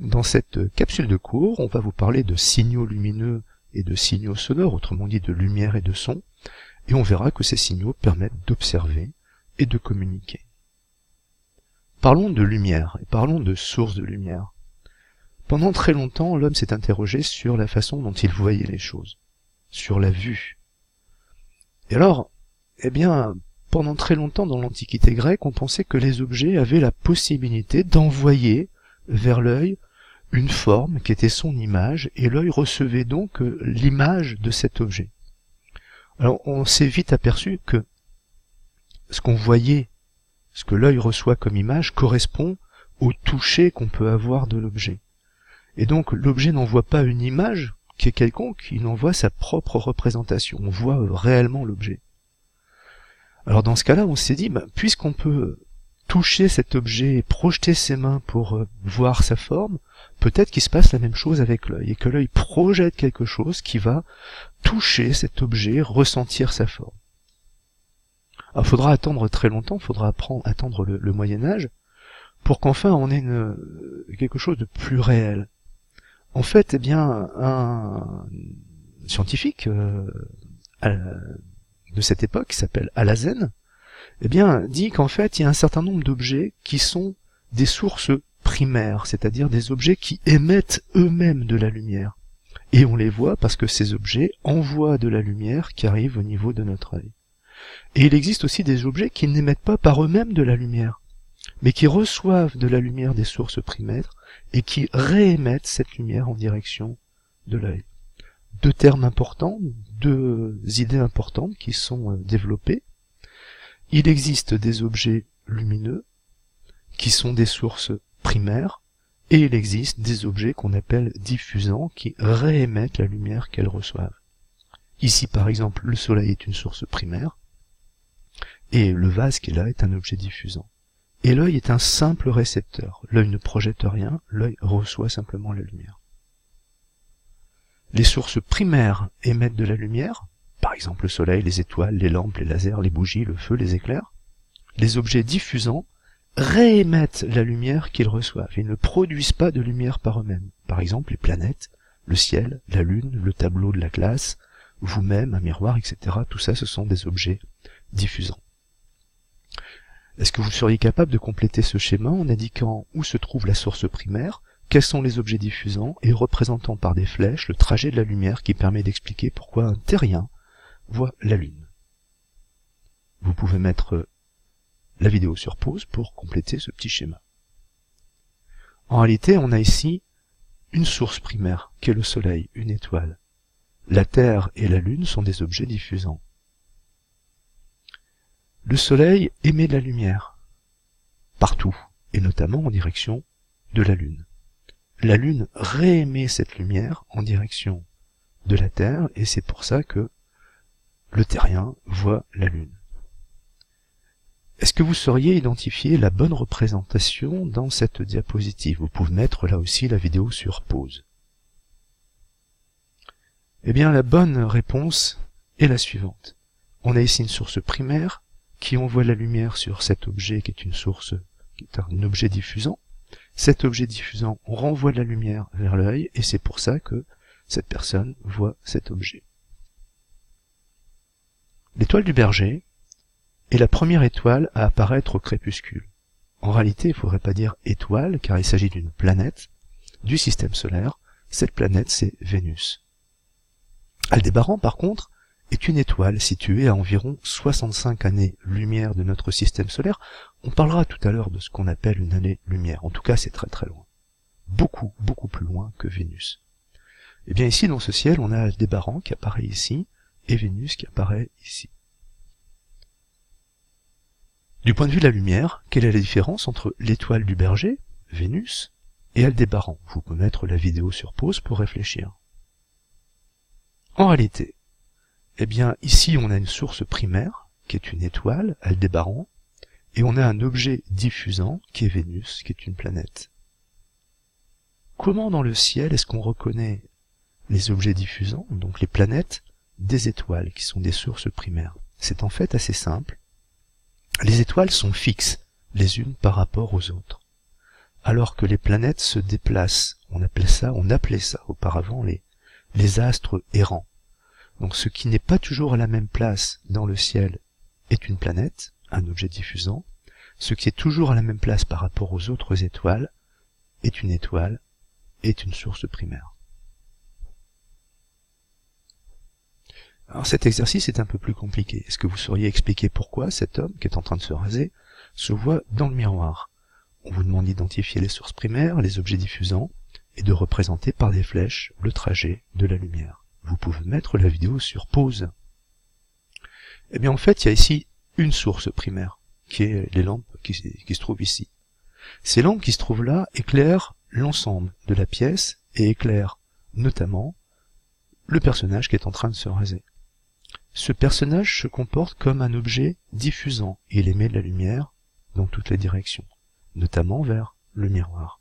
Dans cette capsule de cours, on va vous parler de signaux lumineux et de signaux sonores, autrement dit de lumière et de son, et on verra que ces signaux permettent d'observer et de communiquer. Parlons de lumière, et parlons de sources de lumière. Pendant très longtemps, l'homme s'est interrogé sur la façon dont il voyait les choses, sur la vue. Et alors, pendant très longtemps dans l'Antiquité grecque, on pensait que les objets avaient la possibilité d'envoyer vers l'œil une forme qui était son image, et l'œil recevait donc l'image de cet objet. Alors on s'est vite aperçu que ce qu'on voyait, ce que l'œil reçoit comme image, correspond au toucher qu'on peut avoir de l'objet. Et donc l'objet n'envoie pas une image qui est quelconque, il envoie sa propre représentation, on voit réellement l'objet. Alors dans ce cas-là, on s'est dit, puisqu'on peut toucher cet objet et projeter ses mains pour voir sa forme, peut-être qu'il se passe la même chose avec l'œil, et que l'œil projette quelque chose qui va toucher cet objet, ressentir sa forme. Alors il faudra attendre très longtemps, il faudra attendre le Moyen-Âge, pour qu'enfin on ait quelque chose de plus réel. En fait, un scientifique de cette époque, qui s'appelle Alhazen, dit qu'en fait, il y a un certain nombre d'objets qui sont des sources primaires, c'est-à-dire des objets qui émettent eux-mêmes de la lumière. Et on les voit parce que ces objets envoient de la lumière qui arrive au niveau de notre œil. Et il existe aussi des objets qui n'émettent pas par eux-mêmes de la lumière, mais qui reçoivent de la lumière des sources primaires et qui réémettent cette lumière en direction de l'œil. Deux termes importants, deux idées importantes qui sont développées. Il existe des objets lumineux qui sont des sources primaires, et il existe des objets qu'on appelle diffusants qui réémettent la lumière qu'elles reçoivent. Ici par exemple, le soleil est une source primaire, et le vase qui est là est un objet diffusant. Et l'œil est un simple récepteur. L'œil ne projette rien, l'œil reçoit simplement la lumière. Les sources primaires émettent de la lumière, par exemple le soleil, les étoiles, les lampes, les lasers, les bougies, le feu, les éclairs. Les objets diffusants réémettent la lumière qu'ils reçoivent. Ils ne produisent pas de lumière par eux-mêmes. Par exemple les planètes, le ciel, la lune, le tableau de la classe, vous-même, un miroir, etc. Tout ça, ce sont des objets diffusants. Est-ce que vous seriez capable de compléter ce schéma en indiquant où se trouve la source primaire, quels sont les objets diffusants, et représentant par des flèches le trajet de la lumière qui permet d'expliquer pourquoi un terrien voit la lune? Vous pouvez mettre la vidéo sur pause pour compléter ce petit schéma. En réalité, on a ici une source primaire, qui est le soleil, une étoile. La Terre et la Lune sont des objets diffusants. Le soleil émet de la lumière, partout, et notamment en direction de la Lune. La Lune réémet cette lumière en direction de la Terre, et c'est pour ça que le terrien voit la Lune. Est-ce que vous sauriez identifier la bonne représentation dans cette diapositive? Vous pouvez mettre là aussi la vidéo sur pause. La bonne réponse est la suivante. On a ici une source primaire qui envoie la lumière sur cet objet qui est un objet diffusant. Cet objet diffusant renvoie de la lumière vers l'œil, et c'est pour ça que cette personne voit cet objet. L'étoile du berger est la première étoile à apparaître au crépuscule. En réalité, il ne faudrait pas dire étoile, car il s'agit d'une planète du système solaire. Cette planète, c'est Vénus. Aldébaran, par contre, est une étoile située à environ 65 années-lumière de notre système solaire. On parlera tout à l'heure de ce qu'on appelle une année-lumière. En tout cas, c'est très très loin. Beaucoup, beaucoup plus loin que Vénus. Ici, dans ce ciel, on a Aldébaran qui apparaît ici, et Vénus qui apparaît ici. Du point de vue de la lumière, quelle est la différence entre l'étoile du berger, Vénus, et Aldébaran? Vous pouvez mettre la vidéo sur pause pour réfléchir. En réalité, ici on a une source primaire, qui est une étoile, Aldébaran, et on a un objet diffusant, qui est Vénus, qui est une planète. Comment dans le ciel est-ce qu'on reconnaît les objets diffusants, donc les planètes, des étoiles, qui sont des sources primaires? C'est en fait assez simple. Les étoiles sont fixes, les unes par rapport aux autres. alors que les planètes se déplacent. On appelait ça auparavant les astres errants. Donc ce qui n'est pas toujours à la même place dans le ciel est une planète, un objet diffusant. Ce qui est toujours à la même place par rapport aux autres étoiles est une étoile, est une source primaire. Alors cet exercice est un peu plus compliqué. Est-ce que vous sauriez expliquer pourquoi cet homme qui est en train de se raser se voit dans le miroir? On vous demande d'identifier les sources primaires, les objets diffusants, et de représenter par des flèches le trajet de la lumière. Vous pouvez mettre la vidéo sur pause. Eh bien en fait, il y a ici une source primaire, qui est les lampes qui se trouvent ici. Ces lampes qui se trouvent là éclairent l'ensemble de la pièce et éclairent notamment le personnage qui est en train de se raser. Ce personnage se comporte comme un objet diffusant. Il émet de la lumière dans toutes les directions, notamment vers le miroir.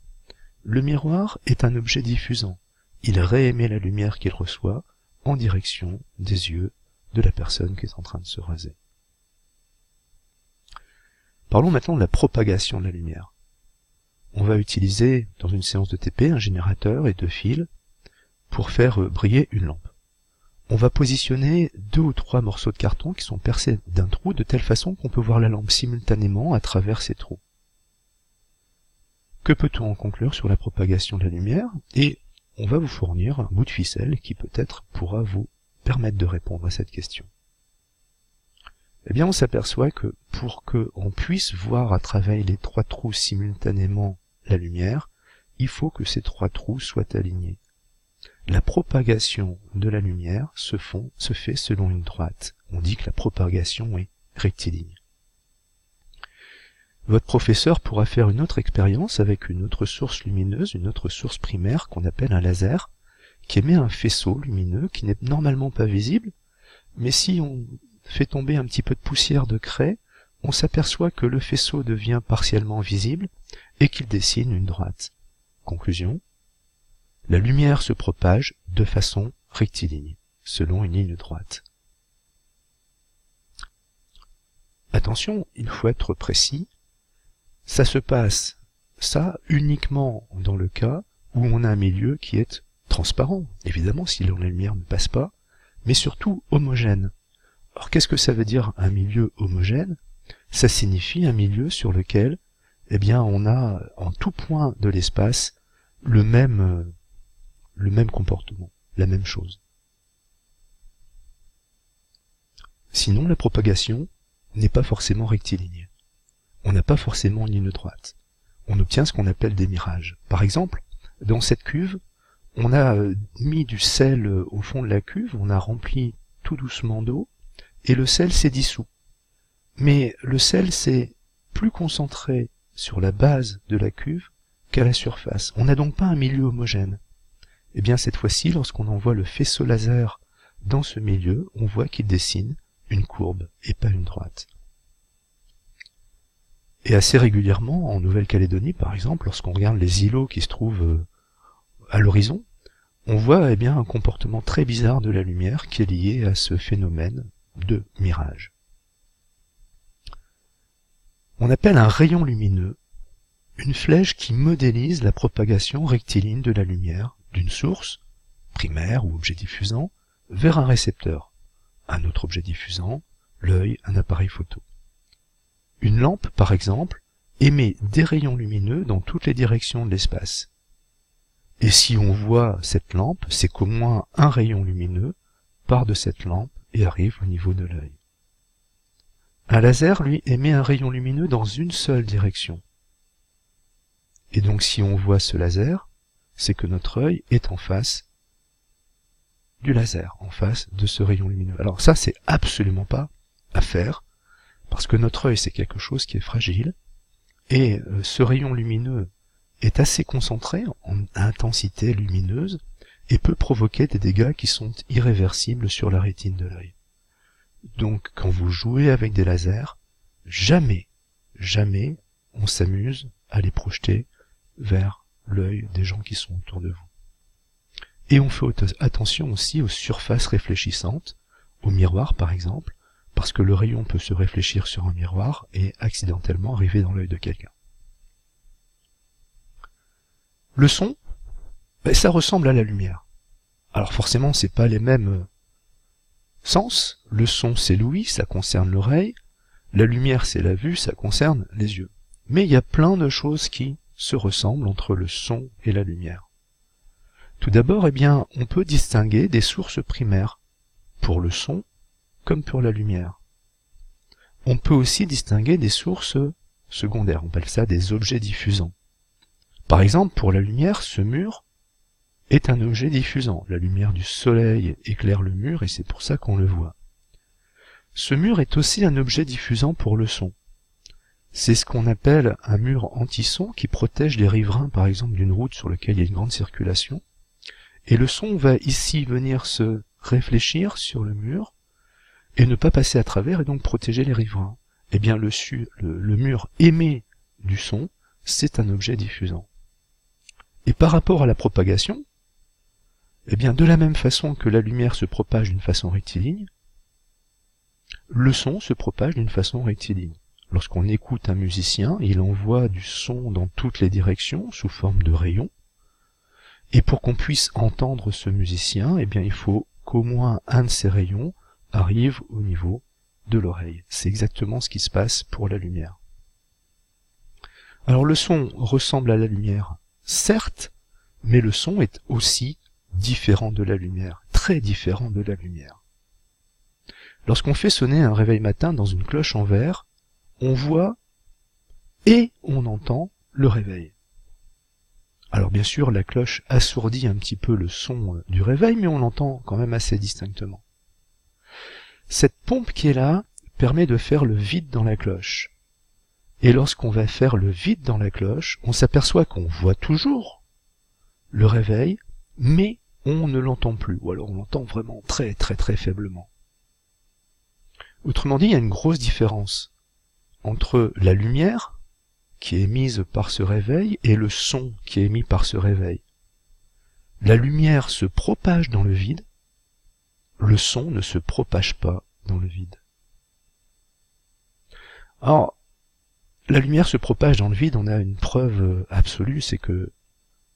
Le miroir est un objet diffusant. Il réémet la lumière qu'il reçoit en direction des yeux de la personne qui est en train de se raser. Parlons maintenant de la propagation de la lumière. On va utiliser dans une séance de TP un générateur et 2 fils pour faire briller une lampe. On va positionner 2 ou 3 morceaux de carton qui sont percés d'un trou de telle façon qu'on peut voir la lampe simultanément à travers ces trous. Que peut-on en conclure sur la propagation de la lumière? Et on va vous fournir un bout de ficelle qui peut-être pourra vous permettre de répondre à cette question. Eh bien on s'aperçoit que pour qu'on puisse voir à travers les 3 trous simultanément la lumière, il faut que ces 3 trous soient alignés. La propagation de la lumière se fait selon une droite. On dit que la propagation est rectiligne. Votre professeur pourra faire une autre expérience avec une autre source lumineuse, une autre source primaire qu'on appelle un laser, qui émet un faisceau lumineux qui n'est normalement pas visible, mais si on fait tomber un petit peu de poussière de craie, on s'aperçoit que le faisceau devient partiellement visible et qu'il dessine une droite. Conclusion: la lumière se propage de façon rectiligne, selon une ligne droite. Attention, il faut être précis, ça se passe, ça, uniquement dans le cas où on a un milieu qui est transparent, évidemment si la lumière ne passe pas, mais surtout homogène. Alors qu'est-ce que ça veut dire un milieu homogène? Ça signifie un milieu sur lequel, eh bien, on a en tout point de l'espace le même comportement, la même chose. Sinon, la propagation n'est pas forcément rectiligne. On n'a pas forcément une ligne droite. On obtient ce qu'on appelle des mirages. Par exemple, dans cette cuve, on a mis du sel au fond de la cuve, on a rempli tout doucement d'eau, et le sel s'est dissous. Mais le sel s'est plus concentré sur la base de la cuve qu'à la surface. On n'a donc pas un milieu homogène. Eh bien cette fois-ci, lorsqu'on envoie le faisceau laser dans ce milieu, on voit qu'il dessine une courbe et pas une droite. Et assez régulièrement, en Nouvelle-Calédonie par exemple, lorsqu'on regarde les îlots qui se trouvent à l'horizon, on voit bien un comportement très bizarre de la lumière qui est lié à ce phénomène de mirage. On appelle un rayon lumineux une flèche qui modélise la propagation rectiligne de la lumière d'une source, primaire ou objet diffusant, vers un récepteur, un autre objet diffusant, l'œil, un appareil photo. Une lampe, par exemple, émet des rayons lumineux dans toutes les directions de l'espace. Et si on voit cette lampe, c'est qu'au moins un rayon lumineux part de cette lampe et arrive au niveau de l'œil. Un laser, lui, émet un rayon lumineux dans une seule direction. Et donc si on voit ce laser, c'est que notre œil est en face du laser, en face de ce rayon lumineux. Alors ça, c'est absolument pas à faire, parce que notre œil, c'est quelque chose qui est fragile, et ce rayon lumineux est assez concentré en intensité lumineuse, et peut provoquer des dégâts qui sont irréversibles sur la rétine de l'œil. Donc quand vous jouez avec des lasers, jamais on s'amuse à les projeter vers l'œil des gens qui sont autour de vous. Et on fait attention aussi aux surfaces réfléchissantes, au miroir par exemple, parce que le rayon peut se réfléchir sur un miroir et accidentellement arriver dans l'œil de quelqu'un. Le son, ça ressemble à la lumière. Alors forcément, c'est pas les mêmes sens. Le son, c'est l'ouïe, ça concerne l'oreille. La lumière, c'est la vue, ça concerne les yeux. Mais il y a plein de choses qui se ressemblent entre le son et la lumière. Tout d'abord, on peut distinguer des sources primaires, pour le son comme pour la lumière. On peut aussi distinguer des sources secondaires, on appelle ça des objets diffusants. Par exemple, pour la lumière, ce mur est un objet diffusant. La lumière du soleil éclaire le mur et c'est pour ça qu'on le voit. Ce mur est aussi un objet diffusant pour le son. C'est ce qu'on appelle un mur anti-son qui protège les riverains, par exemple, d'une route sur laquelle il y a une grande circulation. Et le son va ici venir se réfléchir sur le mur et ne pas passer à travers et donc protéger les riverains. Le mur émet du son, c'est un objet diffusant. Et par rapport à la propagation, de la même façon que la lumière se propage d'une façon rectiligne, le son se propage d'une façon rectiligne. Lorsqu'on écoute un musicien, il envoie du son dans toutes les directions sous forme de rayons. Et pour qu'on puisse entendre ce musicien, il faut qu'au moins un de ces rayons arrive au niveau de l'oreille. C'est exactement ce qui se passe pour la lumière. Alors le son ressemble à la lumière, certes, mais le son est aussi différent de la lumière, très différent de la lumière. Lorsqu'on fait sonner un réveil matin dans une cloche en verre, on voit et on entend le réveil. Alors bien sûr, la cloche assourdit un petit peu le son du réveil, mais on l'entend quand même assez distinctement. Cette pompe qui est là permet de faire le vide dans la cloche. Et lorsqu'on va faire le vide dans la cloche, on s'aperçoit qu'on voit toujours le réveil, mais on ne l'entend plus, ou alors on l'entend vraiment très très très faiblement. Autrement dit, il y a une grosse différence entre la lumière qui est émise par ce réveil et le son qui est émis par ce réveil. La lumière se propage dans le vide, le son ne se propage pas dans le vide. Alors, la lumière se propage dans le vide, on a une preuve absolue, c'est que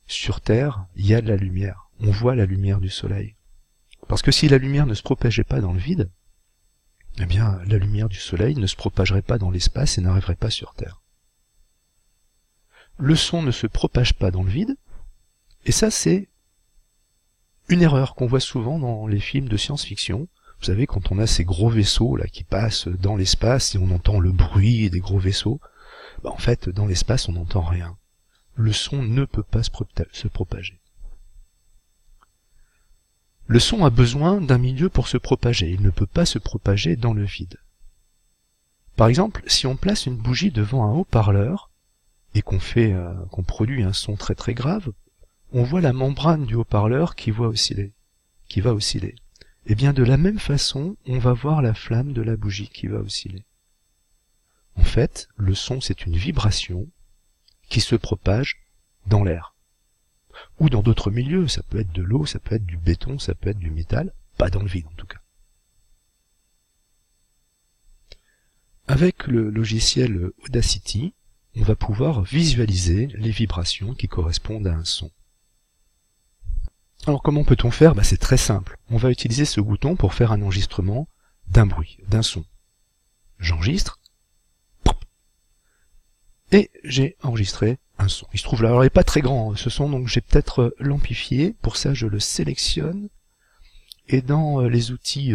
sur Terre, il y a de la lumière. On voit la lumière du soleil. Parce que si la lumière ne se propageait pas dans le vide, la lumière du soleil ne se propagerait pas dans l'espace et n'arriverait pas sur Terre. Le son ne se propage pas dans le vide, et ça c'est une erreur qu'on voit souvent dans les films de science-fiction. Vous savez, quand on a ces gros vaisseaux là qui passent dans l'espace et on entend le bruit des gros vaisseaux, en fait, dans l'espace, on n'entend rien. Le son ne peut pas se propager. Le son a besoin d'un milieu pour se propager. Il ne peut pas se propager dans le vide. Par exemple, si on place une bougie devant un haut-parleur et qu'on produit un son très très grave, on voit la membrane du haut-parleur qui va osciller. De la même façon, on va voir la flamme de la bougie qui va osciller. En fait, le son, c'est une vibration qui se propage dans l'air. Ou dans d'autres milieux, ça peut être de l'eau, ça peut être du béton, ça peut être du métal, pas dans le vide en tout cas. Avec le logiciel Audacity, on va pouvoir visualiser les vibrations qui correspondent à un son. Alors comment peut-on faire ? C'est très simple. On va utiliser ce bouton pour faire un enregistrement d'un bruit, d'un son. J'enregistre. Et j'ai enregistré un son. Il se trouve là, alors il n'est pas très grand ce son, donc j'ai peut-être l'amplifier. Pour ça, je le sélectionne. Et dans les outils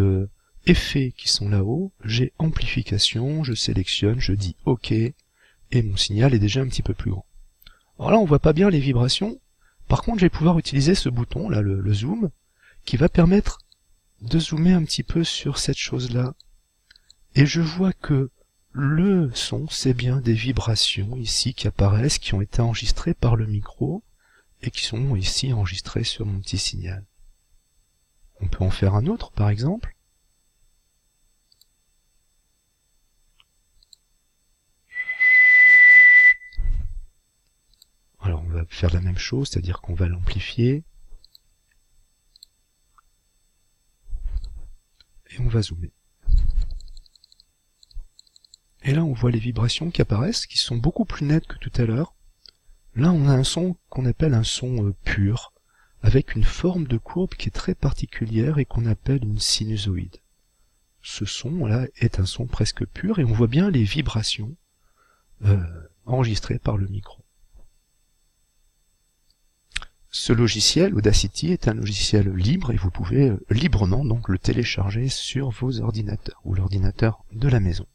effets qui sont là-haut, j'ai amplification, je sélectionne, je dis OK, et mon signal est déjà un petit peu plus grand. Alors là, on voit pas bien les vibrations. Par contre, je vais pouvoir utiliser ce bouton, là, le zoom, qui va permettre de zoomer un petit peu sur cette chose-là. Et je vois que le son, c'est bien des vibrations ici qui apparaissent, qui ont été enregistrées par le micro, et qui sont ici enregistrées sur mon petit signal. On peut en faire un autre, par exemple. Alors on va faire la même chose, c'est-à-dire qu'on va l'amplifier. Et on va zoomer. Et là on voit les vibrations qui apparaissent, qui sont beaucoup plus nettes que tout à l'heure. Là, on a un son qu'on appelle un son pur, avec une forme de courbe qui est très particulière et qu'on appelle une sinusoïde. Ce son-là est un son presque pur et on voit bien les vibrations enregistrées par le micro. Ce logiciel, Audacity, est un logiciel libre et vous pouvez librement donc le télécharger sur vos ordinateurs ou l'ordinateur de la maison.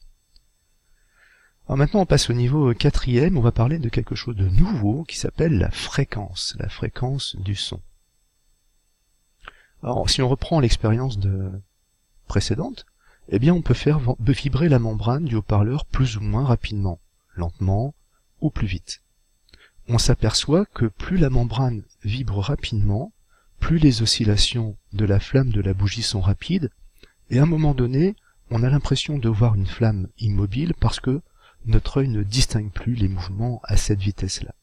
Alors maintenant on passe au niveau 4e, on va parler de quelque chose de nouveau qui s'appelle la fréquence du son. Alors si on reprend l'expérience précédente, eh bien on peut faire vibrer la membrane du haut-parleur plus ou moins rapidement, lentement ou plus vite. On s'aperçoit que plus la membrane vibre rapidement, plus les oscillations de la flamme de la bougie sont rapides, et à un moment donné, on a l'impression de voir une flamme immobile parce que notre œil ne distingue plus les mouvements à cette vitesse-là.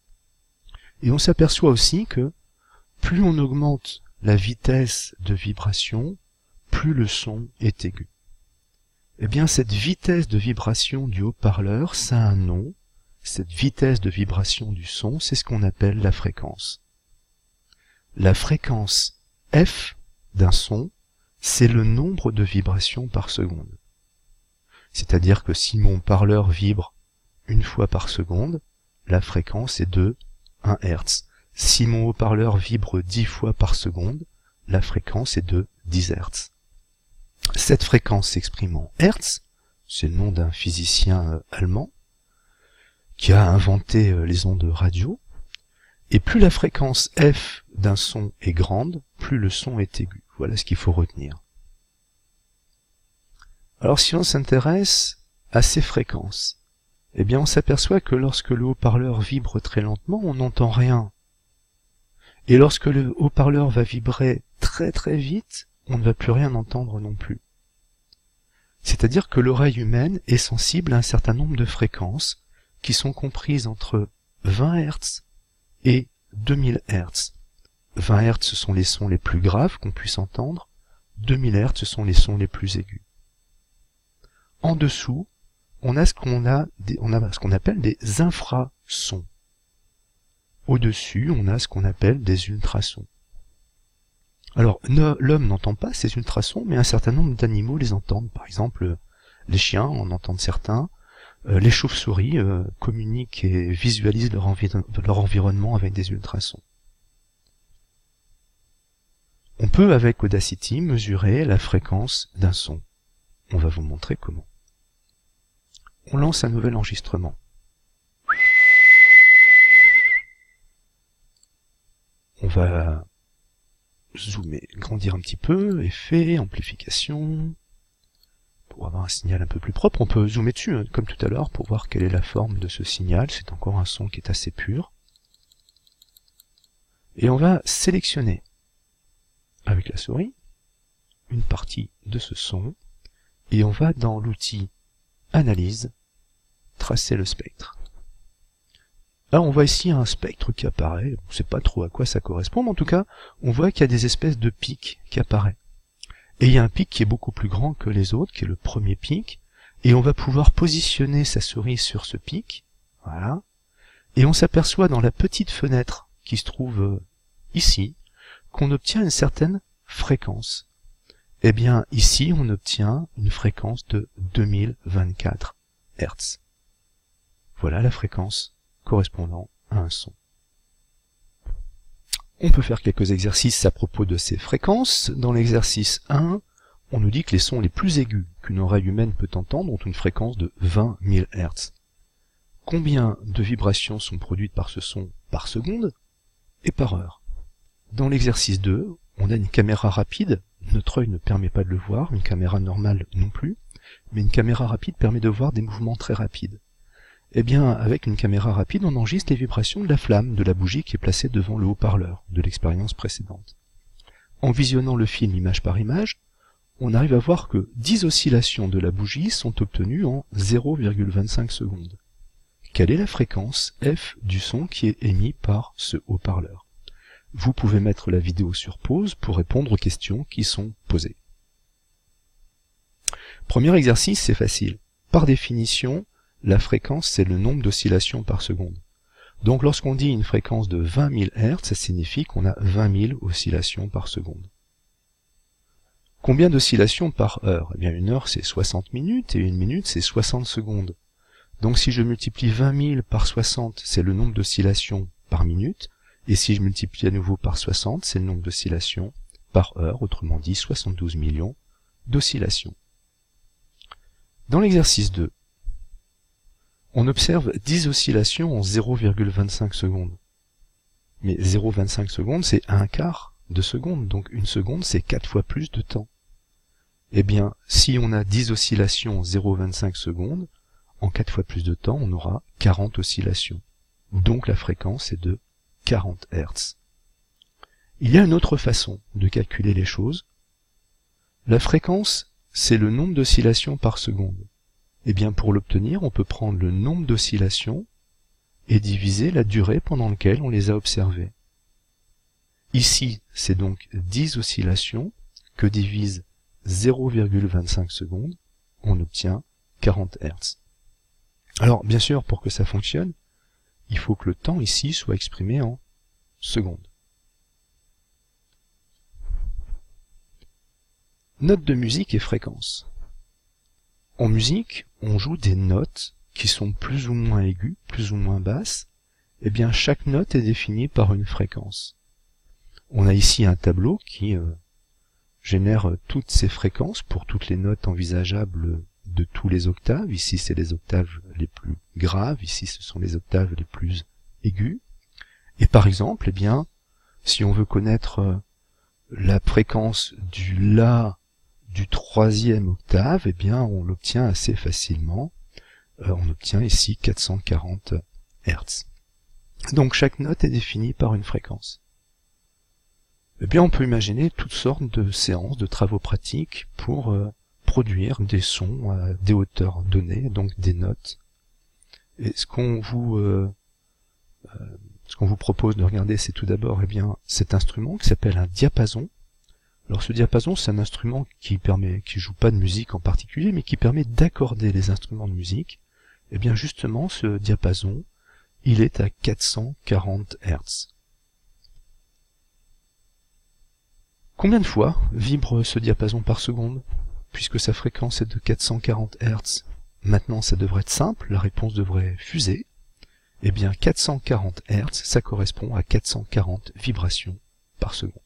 Et on s'aperçoit aussi que plus on augmente la vitesse de vibration, plus le son est aigu. Eh bien, cette vitesse de vibration du haut-parleur, ça a un nom. Cette vitesse de vibration du son, c'est ce qu'on appelle la fréquence. La fréquence F d'un son, c'est le nombre de vibrations par seconde. C'est-à-dire que si mon parleur vibre une fois par seconde, la fréquence est de 1 Hz. Si mon haut-parleur vibre 10 fois par seconde, la fréquence est de 10 Hz. Cette fréquence s'exprime en Hertz, c'est le nom d'un physicien allemand, qui a inventé les ondes radio, et plus la fréquence F d'un son est grande, plus le son est aigu. Voilà ce qu'il faut retenir. Alors si on s'intéresse à ces fréquences, eh bien on s'aperçoit que lorsque le haut-parleur vibre très lentement, on n'entend rien. Et lorsque le haut-parleur va vibrer très très vite, on ne va plus rien entendre non plus. C'est-à-dire que l'oreille humaine est sensible à un certain nombre de fréquences qui sont comprises entre 20 Hz et 2000 Hz. 20 Hz ce sont les sons les plus graves qu'on puisse entendre, 2000 Hz ce sont les sons les plus aigus. En dessous, on a ce qu'on appelle des infrasons. Au-dessus, on a ce qu'on appelle des ultrasons. Alors, l'homme n'entend pas ces ultrasons, mais un certain nombre d'animaux les entendent. Par exemple, les chiens en entendent certains. Les chauves-souris communiquent et visualisent leur environnement avec des ultrasons. On peut, avec Audacity, mesurer la fréquence d'un son. On va vous montrer comment. On lance un nouvel enregistrement. On va zoomer, grandir un petit peu, effet, amplification. Pour avoir un signal un peu plus propre, on peut zoomer dessus, hein, comme tout à l'heure, pour voir quelle est la forme de ce signal. C'est encore un son qui est assez pur. Et on va sélectionner, avec la souris, une partie de ce son, et on va dans l'outil Analyse, tracer le spectre. Là, on voit ici un spectre qui apparaît, on ne sait pas trop à quoi ça correspond, mais en tout cas, on voit qu'il y a des espèces de pics qui apparaissent. Et il y a un pic qui est beaucoup plus grand que les autres, qui est le premier pic, et on va pouvoir positionner sa souris sur ce pic, voilà, et on s'aperçoit dans la petite fenêtre qui se trouve ici, qu'on obtient une certaine fréquence. Eh bien, ici, on obtient une fréquence de 2024 Hz. Voilà la fréquence correspondant à un son. On peut faire quelques exercices à propos de ces fréquences. Dans l'exercice 1, on nous dit que les sons les plus aigus qu'une oreille humaine peut entendre ont une fréquence de 20 000 Hz. Combien de vibrations sont produites par ce son par seconde et par heure? Dans l'exercice 2, on a une caméra rapide. Notre œil ne permet pas de le voir, une caméra normale non plus, mais une caméra rapide permet de voir des mouvements très rapides. Eh bien, avec une caméra rapide, on enregistre les vibrations de la flamme de la bougie qui est placée devant le haut-parleur de l'expérience précédente. En visionnant le film image par image, on arrive à voir que 10 oscillations de la bougie sont obtenues en 0,25 secondes. Quelle est la fréquence F du son qui est émis par ce haut-parleur? Vous pouvez mettre la vidéo sur pause pour répondre aux questions qui sont posées. Premier exercice, c'est facile. Par définition, la fréquence, c'est le nombre d'oscillations par seconde. Donc lorsqu'on dit une fréquence de 20 000 Hz, ça signifie qu'on a 20 000 oscillations par seconde. Combien d'oscillations par heure? Eh bien une heure c'est 60 minutes et une minute c'est 60 secondes. Donc si je multiplie 20 000 par 60, c'est le nombre d'oscillations par minute, et si je multiplie à nouveau par 60, c'est le nombre d'oscillations par heure, autrement dit 72 millions d'oscillations. Dans l'exercice 2, on observe 10 oscillations en 0,25 secondes. Mais 0,25 secondes, c'est un quart de seconde, donc une seconde, c'est 4 fois plus de temps. Eh bien, si on a 10 oscillations en 0,25 secondes, en 4 fois plus de temps, on aura 40 oscillations. Donc la fréquence est de 40 Hz. Il y a une autre façon de calculer les choses. La fréquence, c'est le nombre d'oscillations par seconde. Eh bien, pour l'obtenir, on peut prendre le nombre d'oscillations et diviser la durée pendant laquelle on les a observées. Ici, c'est donc 10 oscillations que divise 0,25 secondes, on obtient 40 Hz. Alors, bien sûr, pour que ça fonctionne, il faut que le temps ici soit exprimé en secondes. Notes de musique et fréquences. En musique, on joue des notes qui sont plus ou moins aiguës, plus ou moins basses. Eh bien, chaque note est définie par une fréquence. On a ici un tableau qui génère toutes ces fréquences pour toutes les notes envisageables de tous les octaves. Ici, c'est les octaves les plus graves. Ici, ce sont les octaves les plus aiguës. Et par exemple, eh bien, si on veut connaître la fréquence du La du troisième octave, eh bien, on l'obtient assez facilement. On obtient ici 440 Hz. Donc, chaque note est définie par une fréquence. Eh bien, on peut imaginer toutes sortes de séances, de travaux pratiques pour produire des sons à des hauteurs données, donc des notes. Et ce qu'on vous propose de regarder, c'est tout d'abord, eh bien, cet instrument qui s'appelle un diapason. Alors ce diapason, c'est un instrument qui joue pas de musique en particulier, mais qui permet d'accorder les instruments de musique. Et bien justement, ce diapason, il est à 440 Hz. Combien de fois vibre ce diapason par seconde? Puisque sa fréquence est de 440 Hz. Maintenant, ça devrait être simple, la réponse devrait fuser. Eh bien, 440 Hz, ça correspond à 440 vibrations par seconde.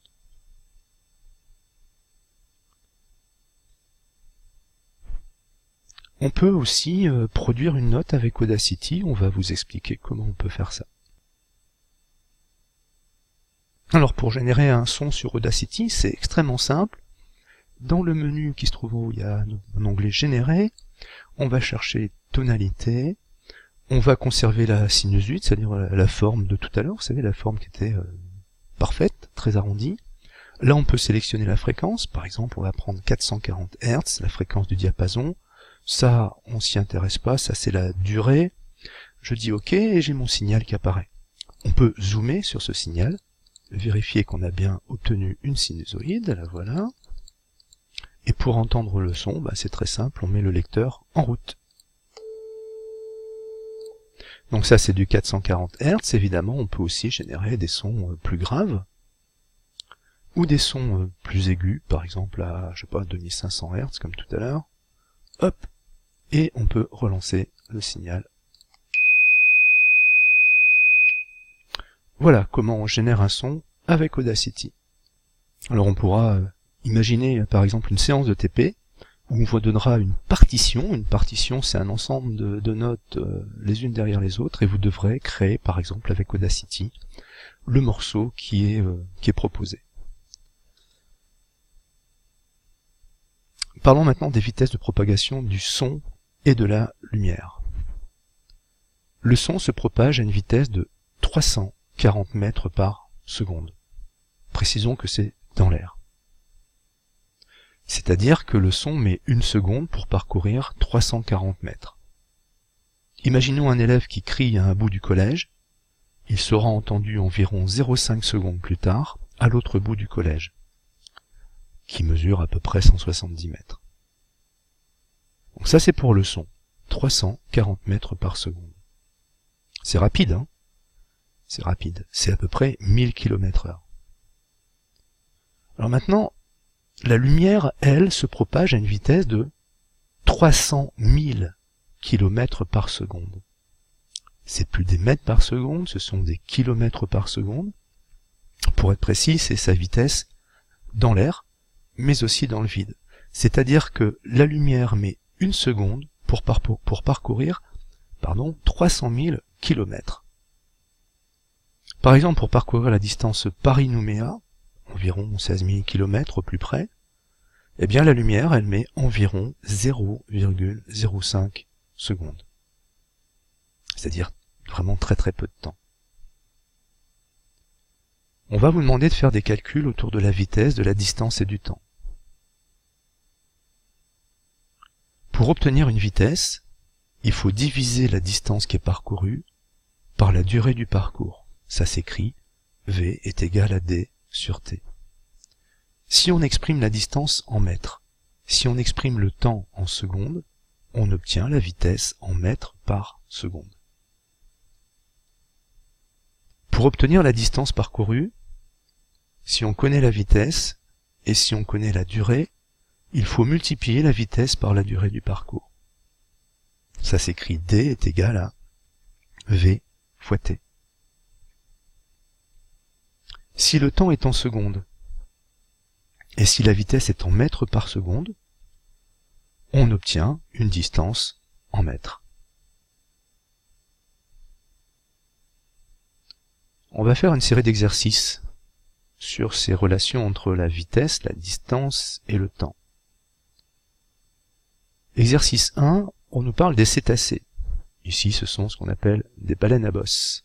On peut aussi produire une note avec Audacity, on va vous expliquer comment on peut faire ça. Alors pour générer un son sur Audacity, c'est extrêmement simple. Dans le menu qui se trouve en haut, il y a un onglet Générer, on va chercher Tonalité, on va conserver la sinusoïde, c'est-à-dire la forme de tout à l'heure, vous savez, la forme qui était parfaite, très arrondie. Là on peut sélectionner la fréquence, par exemple on va prendre 440 Hz, la fréquence du diapason. Ça, on s'y intéresse pas, ça c'est la durée. Je dis OK et j'ai mon signal qui apparaît. On peut zoomer sur ce signal, vérifier qu'on a bien obtenu une sinusoïde, la voilà. Et pour entendre le son, c'est très simple, on met le lecteur en route. Donc ça c'est du 440 Hz, évidemment on peut aussi générer des sons plus graves, ou des sons plus aigus, par exemple à, je sais pas, 2500 Hz comme tout à l'heure. Hop, et on peut relancer le signal. Voilà comment on génère un son avec Audacity. Alors on pourra imaginer par exemple une séance de TP où on vous donnera une partition. Une partition, c'est un ensemble de notes les unes derrière les autres et vous devrez créer par exemple avec Audacity le morceau qui est proposé. Parlons maintenant des vitesses de propagation du son et de la lumière. Le son se propage à une vitesse de 340 mètres par seconde. Précisons que c'est dans l'air. C'est-à-dire que le son met 1 seconde pour parcourir 340 mètres. Imaginons un élève qui crie à un bout du collège. Il sera entendu environ 0,5 secondes plus tard à l'autre bout du collège, qui mesure à peu près 170 mètres. Donc ça c'est pour le son, 340 mètres par seconde. C'est rapide, hein? c'est rapide, c'est à peu près 1000 km/h. Alors maintenant, la lumière, elle, se propage à une vitesse de 300 000 km par seconde. C'est plus des mètres par seconde, ce sont des kilomètres par seconde. Pour être précis, c'est sa vitesse dans l'air, mais aussi dans le vide. C'est-à-dire que la lumière met 1 seconde pour parcourir 300 000 km. Par exemple, pour parcourir la distance Paris-Nouméa, environ 16 000 km au plus près, eh bien la lumière, elle met environ 0,05 secondes. C'est-à-dire vraiment très très peu de temps. On va vous demander de faire des calculs autour de la vitesse, de la distance et du temps. Pour obtenir une vitesse, il faut diviser la distance qui est parcourue par la durée du parcours. Ça s'écrit V est égal à D sur T. Si on exprime la distance en mètres, si on exprime le temps en secondes, on obtient la vitesse en mètres par seconde. Pour obtenir la distance parcourue, si on connaît la vitesse et si on connaît la durée, il faut multiplier la vitesse par la durée du parcours. Ça s'écrit D est égal à V fois T. Si le temps est en secondes, et si la vitesse est en mètres par seconde, on obtient une distance en mètres. On va faire une série d'exercices sur ces relations entre la vitesse, la distance et le temps. Exercice 1, on nous parle des cétacés. Ici, ce sont ce qu'on appelle des baleines à bosse.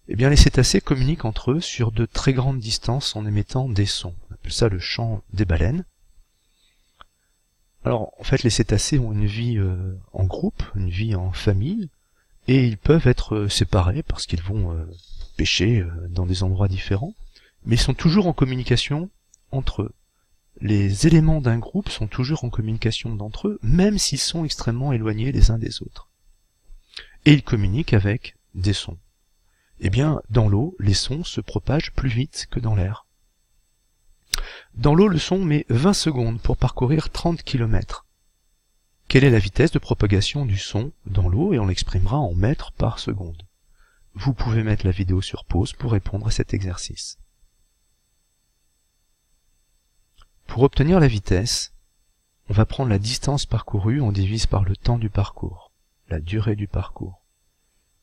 Eh bien, les cétacés communiquent entre eux sur de très grandes distances en émettant des sons. On appelle ça le chant des baleines. Alors, en fait, les cétacés ont une vie en groupe, une vie en famille, et ils peuvent être séparés parce qu'ils vont pêcher dans des endroits différents, mais ils sont toujours en communication entre eux. Les éléments d'un groupe sont toujours en communication d'entre eux, même s'ils sont extrêmement éloignés les uns des autres. Et ils communiquent avec des sons. Eh bien, dans l'eau, les sons se propagent plus vite que dans l'air. Dans l'eau, le son met 20 secondes pour parcourir 30 km. Quelle est la vitesse de propagation du son dans l'eau et on l'exprimera en mètres par seconde. Vous pouvez mettre la vidéo sur pause pour répondre à cet exercice. Pour obtenir la vitesse, on va prendre la distance parcourue, on divise par le temps du parcours, la durée du parcours.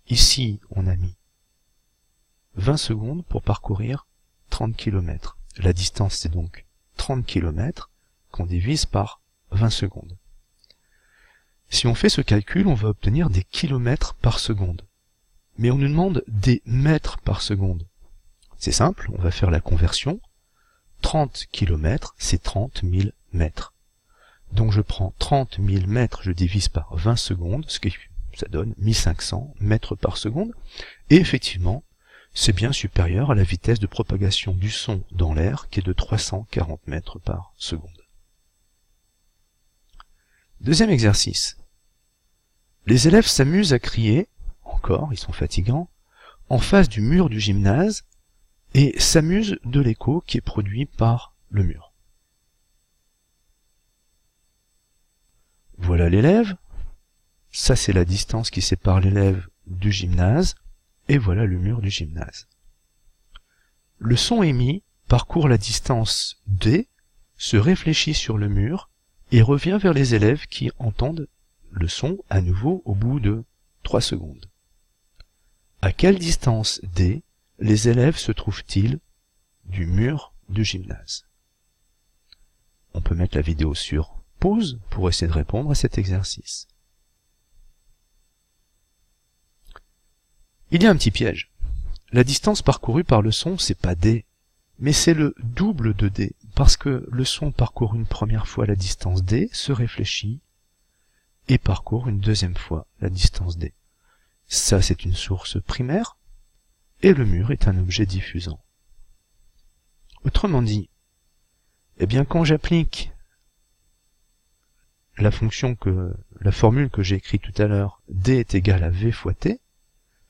Ici, on a mis 20 secondes pour parcourir 30 km. La distance, c'est donc 30 km qu'on divise par 20 secondes. Si on fait ce calcul, on va obtenir des kilomètres par seconde. Mais on nous demande des mètres par seconde. C'est simple, on va faire la conversion. 30 km, c'est 30 000 mètres. Donc je prends 30 000 mètres, je divise par 20 secondes, ce qui ça donne 1500 mètres par seconde. Et effectivement, c'est bien supérieur à la vitesse de propagation du son dans l'air, qui est de 340 mètres par seconde. Deuxième exercice. Les élèves s'amusent à crier, encore, ils sont fatigants, en face du mur du gymnase, et s'amusent de l'écho qui est produit par le mur. Voilà l'élève, ça c'est la distance qui sépare l'élève du gymnase, et voilà le mur du gymnase. Le son émis parcourt la distance D, se réfléchit sur le mur, et revient vers les élèves qui entendent le son à nouveau au bout de 3 secondes. À quelle distance D les élèves se trouvent-ils du mur du gymnase? On peut mettre la vidéo sur pause pour essayer de répondre à cet exercice. Il y a un petit piège. La distance parcourue par le son, c'est pas D, mais c'est le double de D, parce que le son parcourt une première fois la distance D, se réfléchit, et parcourt une deuxième fois la distance D. Ça, c'est une source primaire, et le mur est un objet diffusant. Autrement dit, eh bien, quand j'applique la formule que j'ai écrite tout à l'heure, D est égal à V fois T,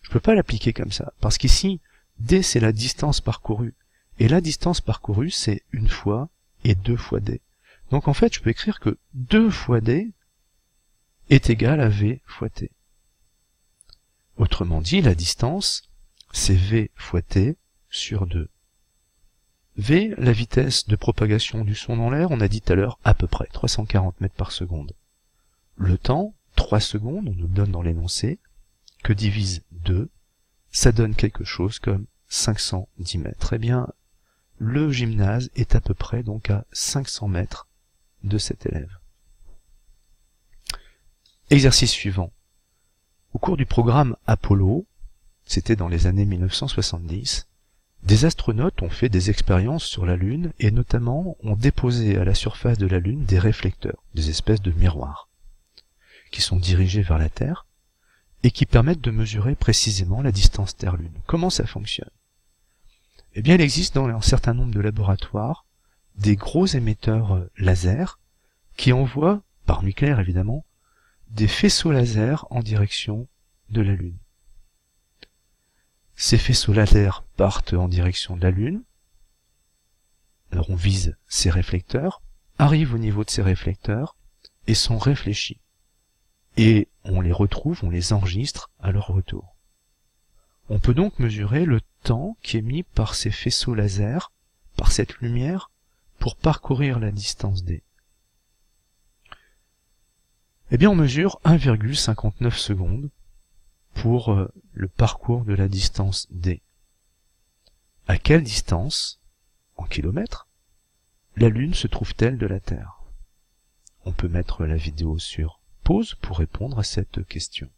Je peux pas l'appliquer comme ça, parce qu'ici, d c'est la distance parcourue, et la distance parcourue c'est 1 fois et 2 fois d. Donc en fait, je peux écrire que 2 fois d est égal à v fois t. Autrement dit, la distance, c'est v fois t sur 2. V, la vitesse de propagation du son dans l'air, on a dit tout à l'heure à peu près 340 mètres par seconde. Le temps, 3 secondes, on nous le donne dans l'énoncé, que divise 2, ça donne quelque chose comme 510 mètres. Eh bien, le gymnase est à peu près donc à 500 mètres de cet élève. Exercice suivant. Au cours du programme Apollo, c'était dans les années 1970, des astronautes ont fait des expériences sur la Lune et notamment ont déposé à la surface de la Lune des réflecteurs, des espèces de miroirs, qui sont dirigés vers la Terre et qui permettent de mesurer précisément la distance Terre-Lune. Comment ça fonctionne? Eh bien, il existe dans un certain nombre de laboratoires des gros émetteurs laser qui envoient, par nucléaire évidemment, des faisceaux laser en direction de la Lune. Ces faisceaux laser partent en direction de la Lune, alors on vise ces réflecteurs, arrivent au niveau de ces réflecteurs et sont réfléchis. Et on les retrouve, on les enregistre à leur retour. On peut donc mesurer le temps qui est mis par ces faisceaux laser, par cette lumière, pour parcourir la distance d. Eh bien, on mesure 1,59 secondes pour le parcours de la distance d. À quelle distance, en kilomètres, la Lune se trouve-t-elle de la Terre? On peut mettre la vidéo sur pause pour répondre à cette question.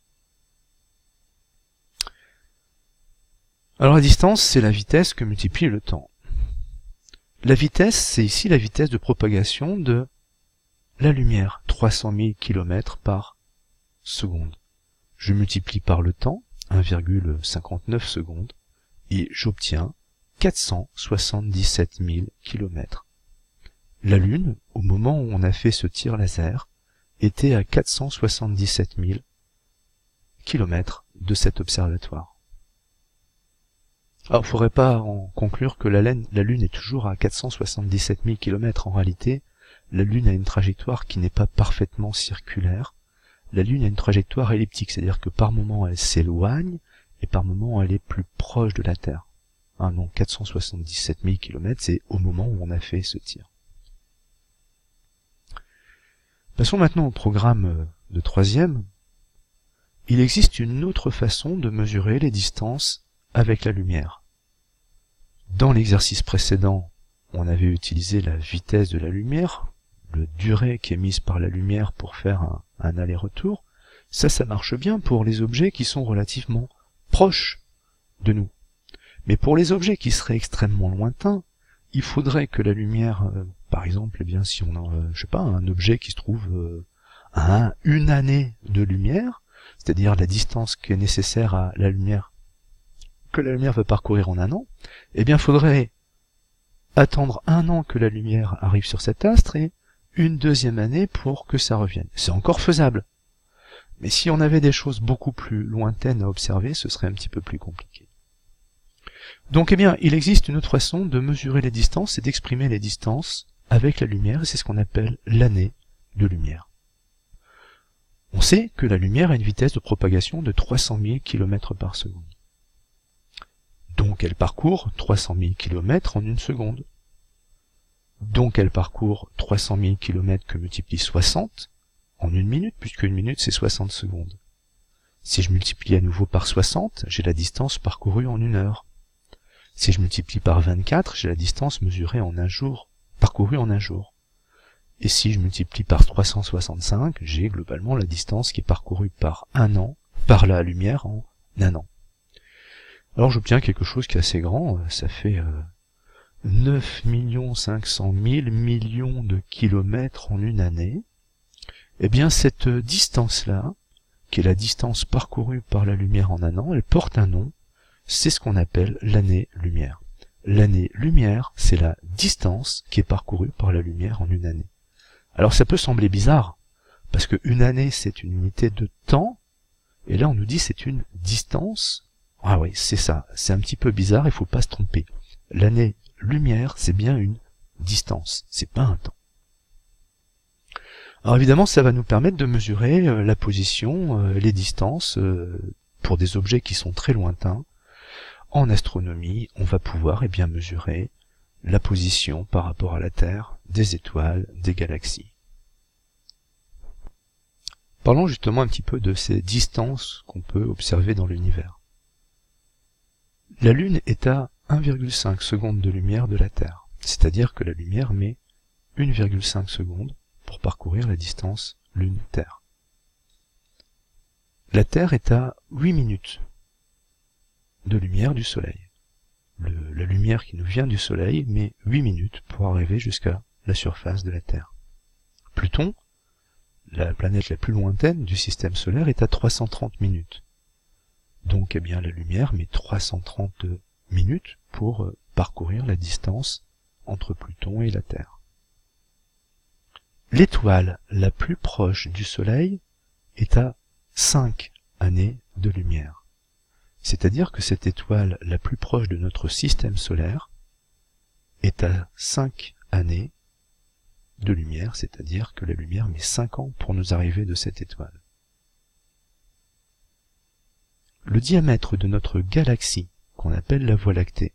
Alors la distance, c'est la vitesse que multiplie le temps. La vitesse, c'est ici la vitesse de propagation de la lumière, 300 000 km par seconde. Je multiplie par le temps, 1,59 secondes, et j'obtiens 477 000 km. La Lune, au moment où on a fait ce tir laser, était à 477 000 km de cet observatoire. Alors, il ne faudrait pas en conclure que la Lune est toujours à 477 000 km. En réalité, la Lune a une trajectoire qui n'est pas parfaitement circulaire. La Lune a une trajectoire elliptique, c'est-à-dire que par moment elle s'éloigne et par moment elle est plus proche de la Terre. Donc 477 000 km, c'est au moment où on a fait ce tir. Passons maintenant au programme de 3e. Il existe une autre façon de mesurer les distances avec la lumière. Dans l'exercice précédent, on avait utilisé la vitesse de la lumière, la durée qui est mise par la lumière pour faire un aller-retour. Ça marche bien pour les objets qui sont relativement proches de nous. Mais pour les objets qui seraient extrêmement lointains, il faudrait que la lumière, par exemple, eh bien, si on a, je sais pas, un objet qui se trouve à une année de lumière, c'est-à-dire la distance qui est nécessaire à la lumière, que la lumière va parcourir en un an, eh bien, il faudrait attendre 1 an que la lumière arrive sur cet astre et une 2e année pour que ça revienne. C'est encore faisable. Mais si on avait des choses beaucoup plus lointaines à observer, ce serait un petit peu plus compliqué. Donc, eh bien, il existe une autre façon de mesurer les distances et d'exprimer les distances avec la lumière, et c'est ce qu'on appelle l'année de lumière. On sait que la lumière a une vitesse de propagation de 300 000 km par seconde. Donc elle parcourt 300 000 km en 1 seconde. Donc elle parcourt 300 000 km que multiplie 60 en 1 minute, puisque 1 minute c'est 60 secondes. Si je multiplie à nouveau par 60, j'ai la distance parcourue en 1 heure. Si je multiplie par 24, j'ai la distance mesurée en 1 jour, parcourue en 1 jour. Et si je multiplie par 365, j'ai globalement la distance qui est parcourue par 1 an, par la lumière en 1 an. Alors j'obtiens quelque chose qui est assez grand, ça fait 9 500 000 millions de kilomètres en 1 année. Eh bien cette distance-là, qui est la distance parcourue par la lumière en 1 an, elle porte un nom, c'est ce qu'on appelle l'année-lumière. L'année-lumière, c'est la distance qui est parcourue par la lumière en 1 année. Alors ça peut sembler bizarre, parce que 1 année c'est une unité de temps, et là on nous dit c'est une distance Ah oui, c'est ça, c'est un petit peu bizarre, il faut pas se tromper. L'année-lumière, c'est bien une distance, c'est pas un temps. Alors évidemment, ça va nous permettre de mesurer la position, les distances, pour des objets qui sont très lointains. En astronomie, on va pouvoir mesurer la position par rapport à la Terre des étoiles, des galaxies. Parlons justement un petit peu de ces distances qu'on peut observer dans l'univers. La Lune est à 1,5 secondes de lumière de la Terre, c'est-à-dire que la lumière met 1,5 secondes pour parcourir la distance Lune-Terre. La Terre est à 8 minutes de lumière du Soleil. La lumière qui nous vient du Soleil met 8 minutes pour arriver jusqu'à la surface de la Terre. Pluton, la planète la plus lointaine du système solaire, est à 330 minutes. Donc la lumière met 330 minutes pour parcourir la distance entre Pluton et la Terre. L'étoile la plus proche du Soleil est à 5 années de lumière. C'est-à-dire que cette étoile la plus proche de notre système solaire est à 5 années de lumière, c'est-à-dire que la lumière met 5 ans pour nous arriver de cette étoile. Le diamètre de notre galaxie, qu'on appelle la Voie lactée.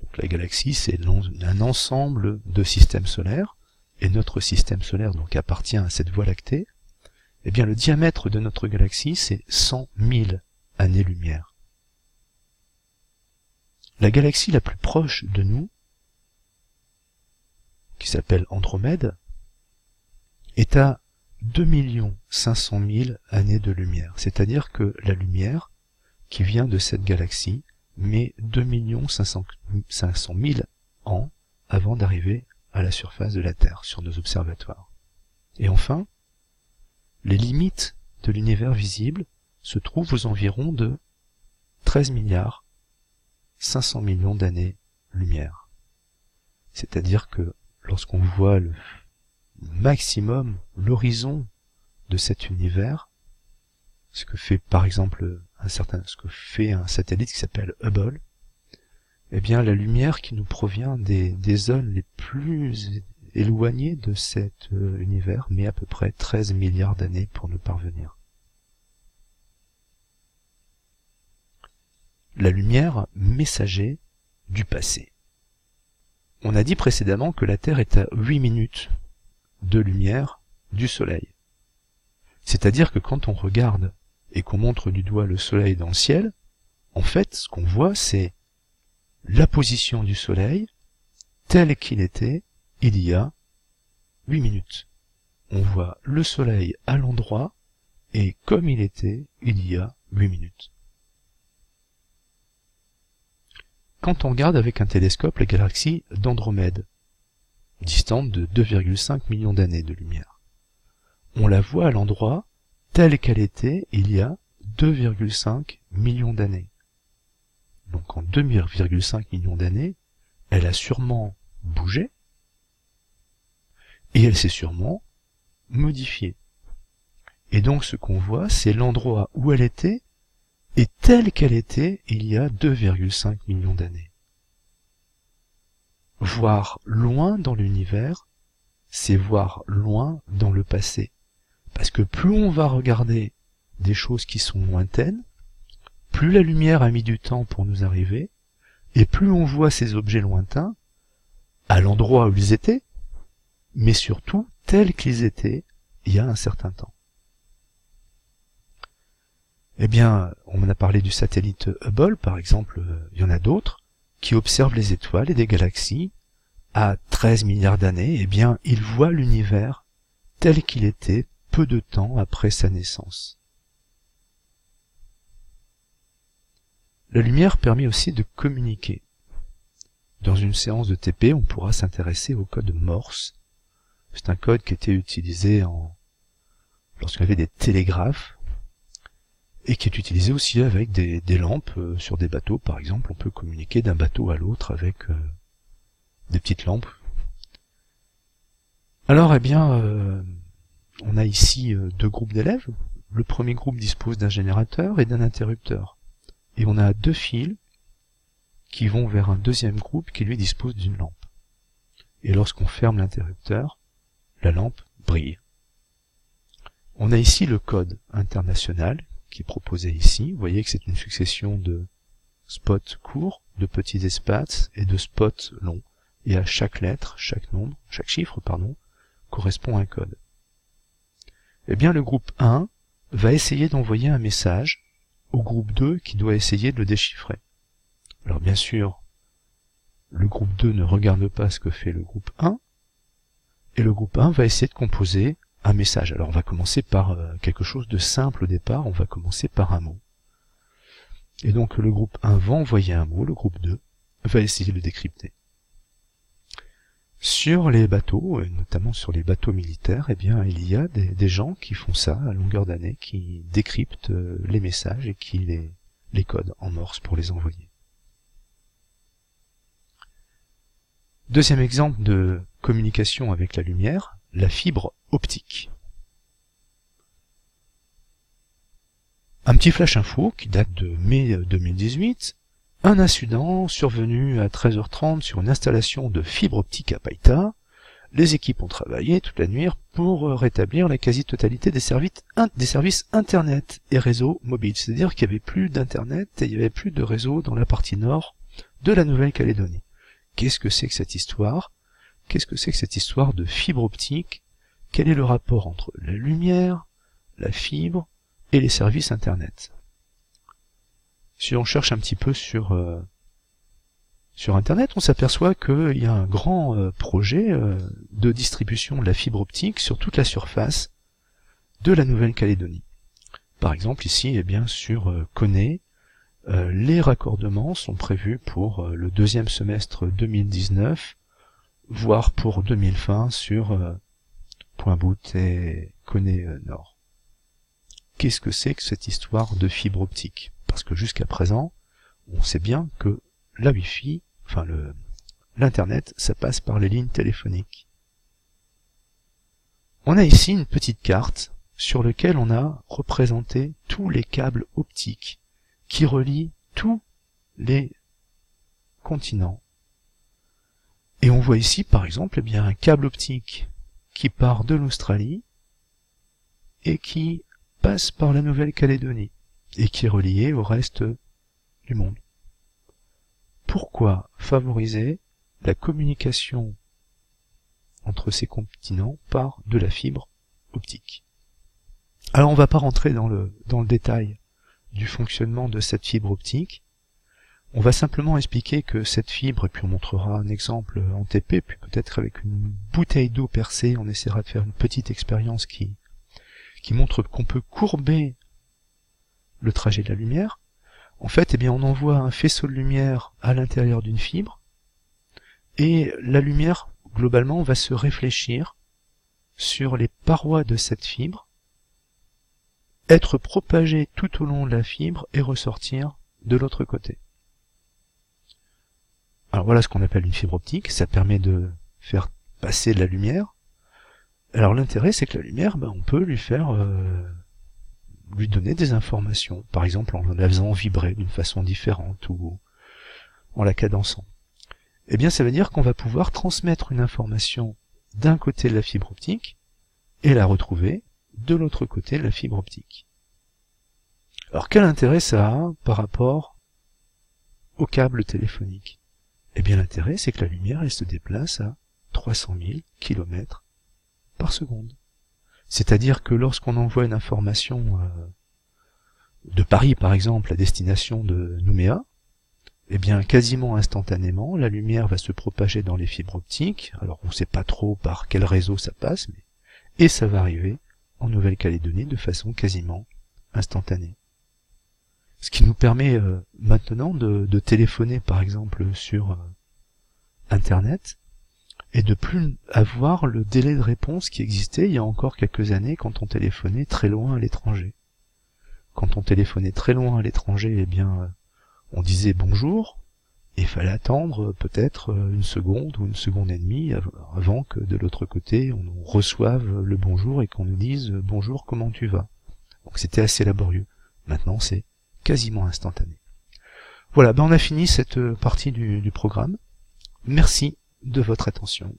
Donc la galaxie, c'est un ensemble de systèmes solaires, et notre système solaire donc appartient à cette Voie lactée. Eh bien, le diamètre de notre galaxie, c'est 100 000 années-lumière. La galaxie la plus proche de nous, qui s'appelle Andromède, est à 2 500 000 années de lumière. C'est-à-dire que la lumière qui vient de cette galaxie met 2 500 000 ans avant d'arriver à la surface de la Terre, sur nos observatoires. Et enfin, les limites de l'univers visible se trouvent aux environs de 13 milliards 500 millions d'années-lumière. C'est-à-dire que lorsqu'on voit le maximum, l'horizon de cet univers, ce que fait par exemple ce que fait un satellite qui s'appelle Hubble, eh bien la lumière qui nous provient des zones les plus éloignées de cet univers met à peu près 13 milliards d'années pour nous parvenir. La lumière messager du passé. On a dit précédemment que la Terre est à 8 minutes de lumière du Soleil. C'est-à-dire que quand on regarde et qu'on montre du doigt le Soleil dans le ciel, en fait, ce qu'on voit, c'est la position du Soleil tel qu'il était il y a 8 minutes. On voit le Soleil à l'endroit et comme il était il y a 8 minutes. Quand on regarde avec un télescope la galaxie d'Andromède, distante de 2,5 millions d'années de lumière, on la voit à l'endroit telle qu'elle était il y a 2,5 millions d'années. Donc en 2,5 millions d'années, elle a sûrement bougé et elle s'est sûrement modifiée. Et donc ce qu'on voit, c'est l'endroit où elle était et telle qu'elle était il y a 2,5 millions d'années. Voir loin dans l'univers, c'est voir loin dans le passé. Parce que plus on va regarder des choses qui sont lointaines, plus la lumière a mis du temps pour nous arriver, et plus on voit ces objets lointains à l'endroit où ils étaient, mais surtout tels qu'ils étaient il y a un certain temps. Eh bien, on a parlé du satellite Hubble, par exemple, il y en a d'autres, qui observent les étoiles et des galaxies à 13 milliards d'années. Eh bien, ils voient l'univers tel qu'il était peu de temps après sa naissance. La lumière permet aussi de communiquer. Dans une séance de TP, on pourra s'intéresser au code Morse. C'est un code qui était utilisé lorsqu'on avait des télégraphes, et qui est utilisé aussi avec des lampes sur des bateaux. Par exemple, on peut communiquer d'un bateau à l'autre avec des petites lampes. Alors, eh bien, on a ici deux groupes d'élèves. Le premier groupe dispose d'un générateur et d'un interrupteur. et on a deux fils qui vont vers un deuxième groupe qui lui dispose d'une lampe. Et lorsqu'on ferme l'interrupteur, la lampe brille. On a ici le code international qui est proposé ici. Vous voyez que c'est une succession de spots courts, de petits espaces et de spots longs. Et à chaque lettre, chaque chiffre, correspond un code. Eh bien, le groupe 1 va essayer d'envoyer un message au groupe 2 qui doit essayer de le déchiffrer. Alors bien sûr, le groupe 2 ne regarde pas ce que fait le groupe 1, et le groupe 1 va essayer de composer un message. Alors on va commencer par quelque chose de simple au départ, on va commencer par un mot. Et donc le groupe 1 va envoyer un mot, le groupe 2 va essayer de le décrypter. Sur les bateaux, et notamment sur les bateaux militaires, eh bien il y a des gens qui font ça à longueur d'année, qui décryptent les messages et qui les codent en morse pour les envoyer. Deuxième exemple de communication avec la lumière, la fibre optique. Un petit flash info qui date de mai 2018, un incident survenu à 13h30 sur une installation de fibre optique à Païta. Les équipes ont travaillé toute la nuit pour rétablir la quasi-totalité des services Internet et réseaux mobiles. C'est-à-dire qu'il n'y avait plus d'Internet et il n'y avait plus de réseau dans la partie nord de la Nouvelle-Calédonie. Qu'est-ce que c'est que cette histoire? Qu'est-ce que c'est que cette histoire de fibre optique? Quel est le rapport entre la lumière, la fibre et les services Internet? Si on cherche un petit peu sur Internet, on s'aperçoit qu'il y a un grand projet de distribution de la fibre optique sur toute la surface de la Nouvelle-Calédonie. Par exemple, ici, eh bien, sur Koné, les raccordements sont prévus pour le deuxième semestre 2019, voire pour 2020 sur Point Bout et Koné Nord. Qu'est-ce que c'est que cette histoire de fibre optique? Parce que jusqu'à présent, on sait bien que la Wi-Fi, enfin l'Internet, ça passe par les lignes téléphoniques. On a ici une petite carte sur laquelle on a représenté tous les câbles optiques qui relient tous les continents. Et on voit ici, par exemple, eh bien, un câble optique qui part de l'Australie et qui passe par la Nouvelle-Calédonie et qui est relié au reste du monde. Pourquoi favoriser la communication entre ces continents par de la fibre optique? Alors on va pas rentrer dans le détail du fonctionnement de cette fibre optique. On va simplement expliquer que cette fibre, et puis on montrera un exemple en TP, puis peut-être avec une bouteille d'eau percée, on essaiera de faire une petite expérience qui montre qu'on peut courber le trajet de la lumière. En fait, eh bien, on envoie un faisceau de lumière à l'intérieur d'une fibre, et la lumière, globalement, va se réfléchir sur les parois de cette fibre, être propagée tout au long de la fibre et ressortir de l'autre côté. Alors voilà ce qu'on appelle une fibre optique, ça permet de faire passer de la lumière. Alors l'intérêt, c'est que la lumière, on peut lui donner des informations, par exemple en la faisant vibrer d'une façon différente ou en la cadençant. Eh bien ça veut dire qu'on va pouvoir transmettre une information d'un côté de la fibre optique et la retrouver de l'autre côté de la fibre optique. Alors quel intérêt ça a par rapport au câble téléphonique? Eh bien l'intérêt, c'est que la lumière, elle se déplace à 300 000 km par seconde. C'est-à-dire que lorsqu'on envoie une information de Paris, par exemple, à destination de Nouméa, eh bien quasiment instantanément, la lumière va se propager dans les fibres optiques. Alors on ne sait pas trop par quel réseau ça passe, et ça va arriver en Nouvelle-Calédonie de façon quasiment instantanée. Ce qui nous permet maintenant de téléphoner, par exemple, sur Internet, et de plus avoir le délai de réponse qui existait il y a encore quelques années quand on téléphonait très loin à l'étranger. Quand on téléphonait très loin à l'étranger, eh bien, on disait bonjour, et il fallait attendre peut-être une seconde ou une seconde et demie avant que de l'autre côté on nous reçoive le bonjour et qu'on nous dise bonjour, comment tu vas? Donc c'était assez laborieux. Maintenant c'est quasiment instantané. Voilà, ben on a fini cette partie du programme. Merci de votre attention.